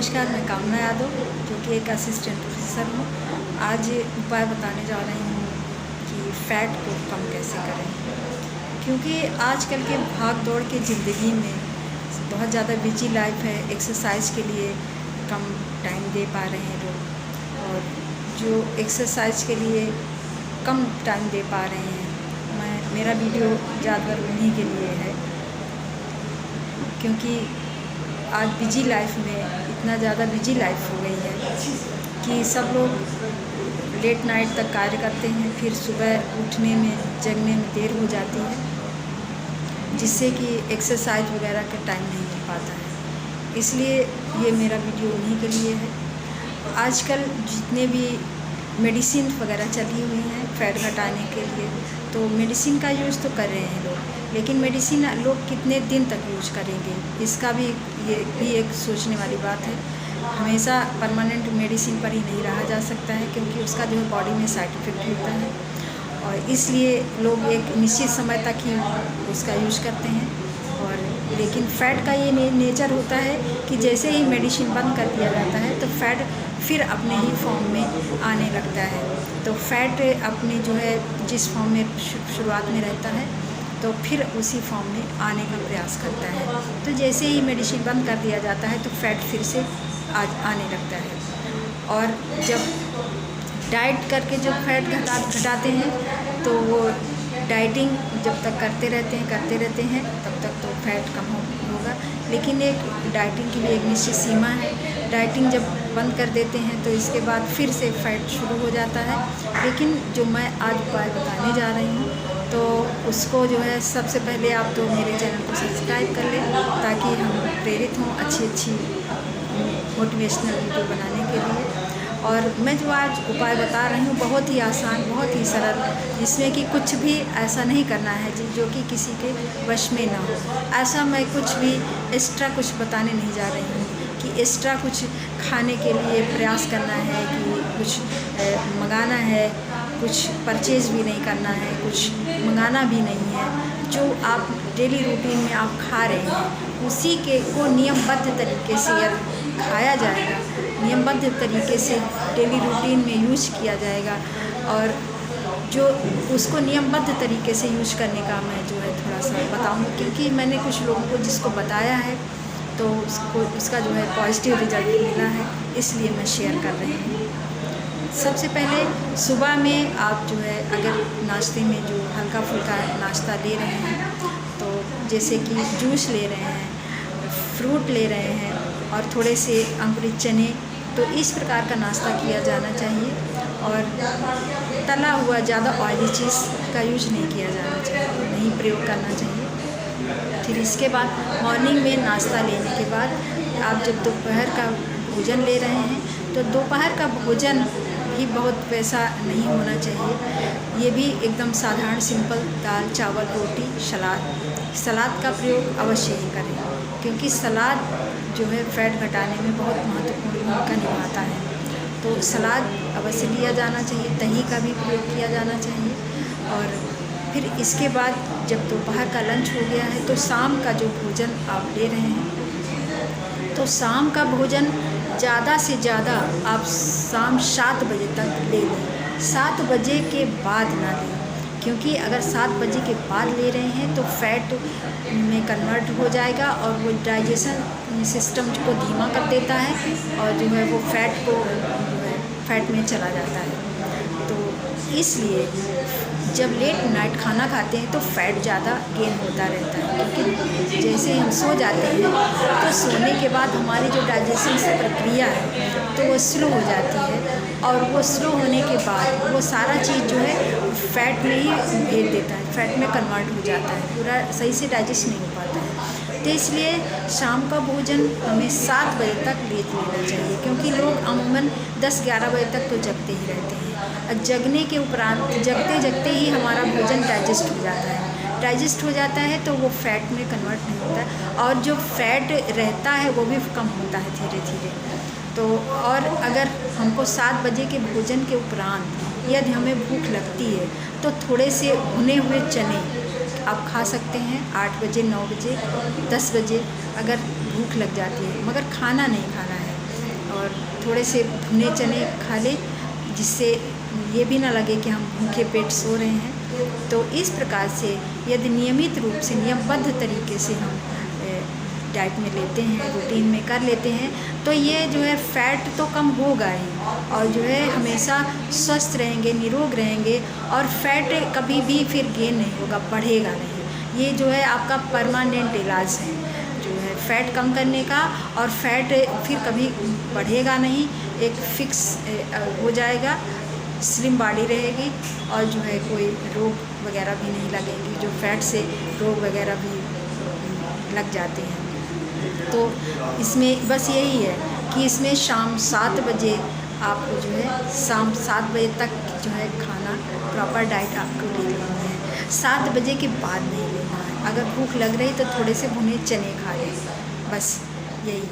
नमस्कार, मैं कामना यादव जो कि एक असिस्टेंट प्रोफेसर हूँ। आज उपाय बताने जा रही हूँ कि फ़ैट को कम कैसे करें, क्योंकि आजकल के भाग दौड़ के ज़िंदगी में बहुत ज़्यादा बिजी लाइफ है। एक्सरसाइज के लिए कम टाइम दे पा रहे हैं लोग, और जो एक्सरसाइज के लिए कम टाइम दे पा रहे हैं, मेरा वीडियो ज़्यादातर उन्हीं के लिए है, क्योंकि आज बिजी लाइफ में इतना ज़्यादा बिजी लाइफ हो गई है कि सब लोग लेट नाइट तक कार्य करते हैं, फिर सुबह उठने में जगने में देर हो जाती है, जिससे कि एक्सरसाइज वगैरह का टाइम नहीं मिल पाता है। इसलिए ये मेरा वीडियो उन्हीं के लिए है। आजकल जितने भी मेडिसिन वगैरह चली हुई हैं फैट घटाने के लिए, तो मेडिसिन का यूज़ तो कर रहे हैं लोग, लेकिन मेडिसिन लोग कितने दिन तक यूज करेंगे, इसका भी ये भी एक सोचने वाली बात है। हमेशा परमानेंट मेडिसिन पर ही नहीं रहा जा सकता है, क्योंकि उसका जो है बॉडी में साइड इफ़ेक्ट होता है, और इसलिए लोग एक निश्चित समय तक ही उसका यूज करते हैं। और लेकिन फ़ैट का ये नेचर होता है कि जैसे ही मेडिसिन बंद कर दिया जाता है तो फ़ैट फिर अपने ही फॉर्म में आने लगता है। तो फ़ैट अपने जो है जिस फॉर्म में शुरुआत में रहता है, तो फिर उसी फॉर्म में आने का प्रयास करता है। तो जैसे ही मेडिसिन बंद कर दिया जाता है तो फ़ैट फिर से आने लगता है। और जब डाइट करके जब फ़ैट घटाते हैं, तो वो डाइटिंग जब तक करते रहते हैं तब तक तो फ़ैट कम होगा। लेकिन एक डाइटिंग की भी एक निश्चित सीमा है। डाइटिंग जब बंद कर देते हैं तो इसके बाद फिर से फ़ैट शुरू हो जाता है। लेकिन जो मैं आज उपाय बताने जा रही हूँ, तो उसको जो है सबसे पहले आप तो मेरे चैनल को सब्सक्राइब कर लें, ताकि हम प्रेरित हों अच्छी मोटिवेशनल वीडियो बनाने के लिए। और मैं जो आज उपाय बता रही हूँ बहुत ही आसान, बहुत ही सरल, जिसमें कि कुछ भी ऐसा नहीं करना है जो कि किसी के वश में ना हो। ऐसा मैं कुछ भी एक्स्ट्रा कुछ बताने नहीं जा रही हूँ कि एक्स्ट्रा कुछ खाने के लिए प्रयास करना है, कि कुछ मंगाना है, कुछ परचेज़ भी नहीं करना है, कुछ मंगाना भी नहीं है। जो आप डेली रूटीन में आप खा रहे हैं उसी के को नियमबद्ध तरीके से यदि खाया जाएगा, नियमबद्ध तरीके से डेली रूटीन में यूज किया जाएगा, और जो उसको नियमबद्ध तरीके से यूज करने का मैं जो है थोड़ा सा बताऊँ, क्योंकि मैंने कुछ लोगों को जिसको बताया है तो उसका जो है पॉजिटिव रिजल्ट मिला है, इसलिए मैं शेयर कर रही हूँ। सबसे पहले सुबह में आप जो है अगर नाश्ते में जो हल्का फुल्का नाश्ता ले रहे हैं, तो जैसे कि जूस ले रहे हैं, फ्रूट ले रहे हैं और थोड़े से अंकुरित चने, तो इस प्रकार का नाश्ता किया जाना चाहिए। और तला हुआ ज़्यादा ऑयली चीज़ का यूज नहीं किया जाना चाहिए, नहीं प्रयोग करना चाहिए। फिर इसके बाद मॉर्निंग में नाश्ता लेने के बाद आप जब दोपहर का भोजन ले रहे हैं, तो दोपहर का भोजन भी बहुत वैसा नहीं होना चाहिए। ये भी एकदम साधारण सिंपल दाल चावल रोटी सलाद का प्रयोग अवश्य ही करें, क्योंकि सलाद जो है फ़ैट घटाने में बहुत महत्वपूर्ण भूमिका निभाता है। तो सलाद अवश्य लिया जाना चाहिए, दही का भी प्रयोग किया जाना चाहिए। और फिर इसके बाद जब दोपहर का लंच हो गया है, तो शाम का जो भोजन आप ले रहे हैं, तो शाम का भोजन ज़्यादा से ज़्यादा आप शाम 7 बजे तक ले लें, 7 बजे के बाद ना लें, क्योंकि अगर 7 बजे के बाद ले रहे हैं तो फ़ैट में कन्वर्ट हो जाएगा और वो डाइजेशन सिस्टम को धीमा कर देता है, और जो है वो फ़ैट को फ़ैट में चला जाता है। तो इसलिए जब लेट नाइट खाना खाते हैं तो फ़ैट ज़्यादा गेन होता रहता है, क्योंकि जैसे हम सो जाते हैं तो सोने के बाद हमारी जो डाइजेशन प्रक्रिया है तो वो स्लो हो जाती है, और वो स्लो होने के बाद वो सारा चीज़ जो है फ़ैट में ही भेज देता है, फ़ैट में कन्वर्ट हो जाता है, पूरा सही से डाइजेस्ट नहीं हो पाता है। तो इसलिए शाम का भोजन हमें 7 बजे तक ले लेना चाहिए, क्योंकि लोग अमूमन 10-11 बजे तक तो जगते ही रहते हैं, और जगने के उपरांत जगते ही हमारा भोजन डाइजेस्ट हो जाता है। डाइजेस्ट हो जाता है तो वो फ़ैट में कन्वर्ट नहीं होता है, और जो फ़ैट रहता है वो भी कम होता है धीरे धीरे। तो और अगर हमको 7 बजे के भोजन के उपरांत यदि हमें भूख लगती है, तो थोड़े से भुने हुए चने आप खा सकते हैं 8 बजे, 9 बजे, 10 बजे अगर भूख लग जाती है, मगर खाना नहीं खाना है। और थोड़े से भुने चने खा लें, जिससे ये भी ना लगे कि हम भूखे पेट सो रहे हैं। तो इस प्रकार से यदि नियमित रूप से नियमबद्ध तरीके से हम डाइट में लेते हैं, रूटीन में कर लेते हैं, तो ये जो है फैट तो कम होगा ही, और जो है हमेशा स्वस्थ रहेंगे, निरोग रहेंगे, और फैट कभी भी फिर गेन नहीं होगा, बढ़ेगा नहीं। ये जो है आपका परमानेंट इलाज है, जो है फैट कम करने का, और फैट फिर कभी बढ़ेगा नहीं, एक फिक्स हो जाएगा, स्लिम बॉडी रहेगी, और जो है कोई रोग वगैरह भी नहीं लगेंगे, जो फैट से रोग वगैरह भी लग जाते हैं। तो इसमें बस यही है कि इसमें शाम 7 बजे आपको जो है शाम 7 बजे तक जो है खाना प्रॉपर डाइट आपको ले लेना है, 7 बजे के बाद नहीं लेना है। अगर भूख लग रही तो थोड़े से भुने चने खा लें, बस यही।